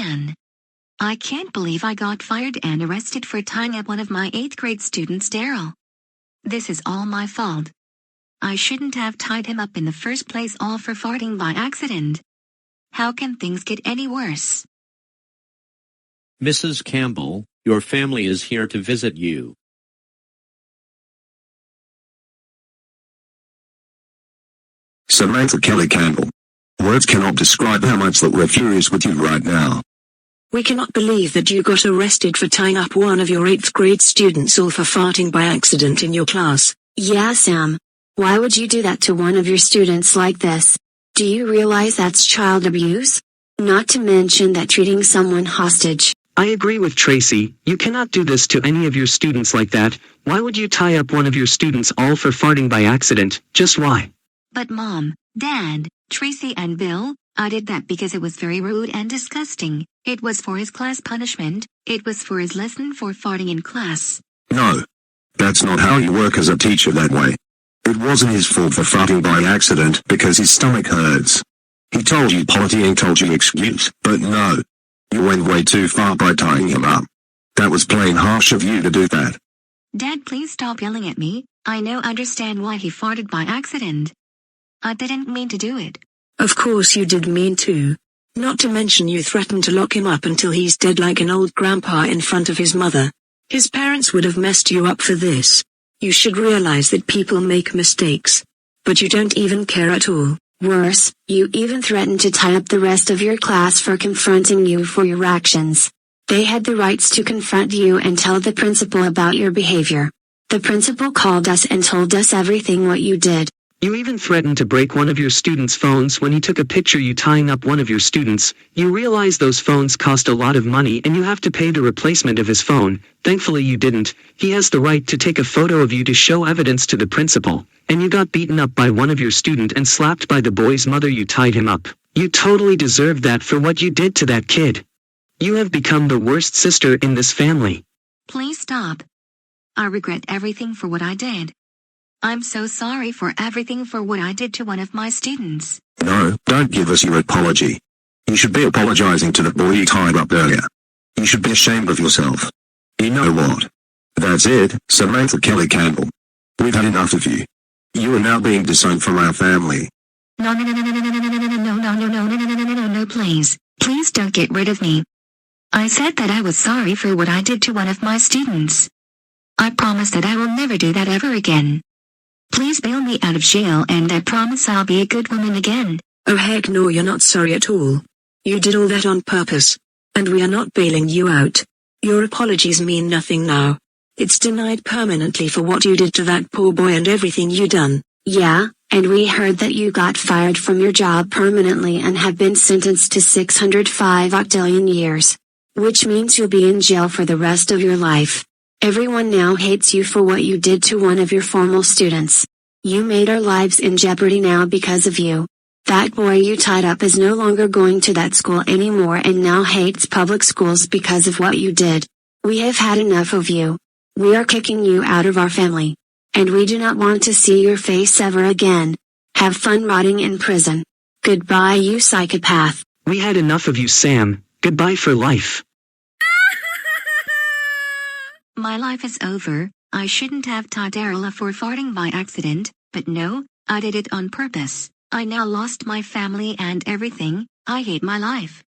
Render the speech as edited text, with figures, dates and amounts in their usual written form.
man. I can't believe I got fired and arrested for tying up one of my 8th grade students, Daryl. This is all my fault. I shouldn't have tied him up in the first place, all for farting by accident. How can things get any worse? Mrs. Campbell, your family is here to visit you. Samantha Campbell. Words cannot describe how much that we're furious with you right now. We cannot believe that you got arrested for tying up one of your 8th grade students, all for farting by accident in your class. Yeah, Sam. Why would you do that to one of your students like this? Do you realize that's child abuse? Not to mention that treating someone hostage. I agree with Tracy. You cannot do this to any of your students like that. Why would you tie up one of your students all for farting by accident? Just why? But Mom, Dad, Tracy and Bill, I did that because it was very rude and disgusting. It was for his class punishment. It was for his lesson for farting in class. No. That's not how you work as a teacher that way. It wasn't his fault for farting by accident because his stomach hurts. He told you potty and told you excuse, but no. You went way too far by tying him up. That was plain harsh of you to do that. Dad, please stop yelling at me. I understand why he farted by accident. I didn't mean to do it. Of course you did mean to. Not to mention you threatened to lock him up until he's dead like an old grandpa in front of his mother. His parents would have messed you up for this. You should realize that people make mistakes. But you don't even care at all. Worse, you even threatened to tie up the rest of your class for confronting you for your actions. They had the rights to confront you and tell the principal about your behavior. The principal called us and told us everything what you did. You even threatened to break one of your students' phones when he took a picture you tying up one of your students. You realize those phones cost a lot of money and you have to pay the replacement of his phone. Thankfully you didn't. He has the right to take a photo of you to show evidence to the principal. And you got beaten up by one of your student and slapped by the boy's mother. You tied him up. You totally deserve that for what you did to that kid. You have become the worst sister in this family. Please stop. I regret everything for what I did. I'm so sorry for everything for what I did to one of my students. No, don't give us your apology. You should be apologizing to the boy you tied up earlier. You should be ashamed of yourself. You know what? That's it, Samantha Campbell. We've had enough of you. You are now being disowned from our family. No, please. Please don't get rid of me. I said that I was sorry for what I did to one of my students. I promise that I will never do that ever again. Please bail me out of jail and I promise I'll be a good woman again. Oh heck no, you're not sorry at all. You did all that on purpose. And we are not bailing you out. Your apologies mean nothing now. It's denied permanently for what you did to that poor boy and everything you done. Yeah, and we heard that you got fired from your job permanently and have been sentenced to 605 octillion years. Which means you'll be in jail for the rest of your life. Everyone now hates you for what you did to one of your formal students. You made our lives in jeopardy now because of you. That boy you tied up is no longer going to that school anymore and now hates public schools because of what you did. We have had enough of you. We are kicking you out of our family. And we do not want to see your face ever again. Have fun rotting in prison. Goodbye, you psychopath. We had enough of you, Sam. Goodbye for life. My life is over. I shouldn't have tied Daryl for farting by accident, but no, I did it on purpose. I now lost my family and everything. I hate my life.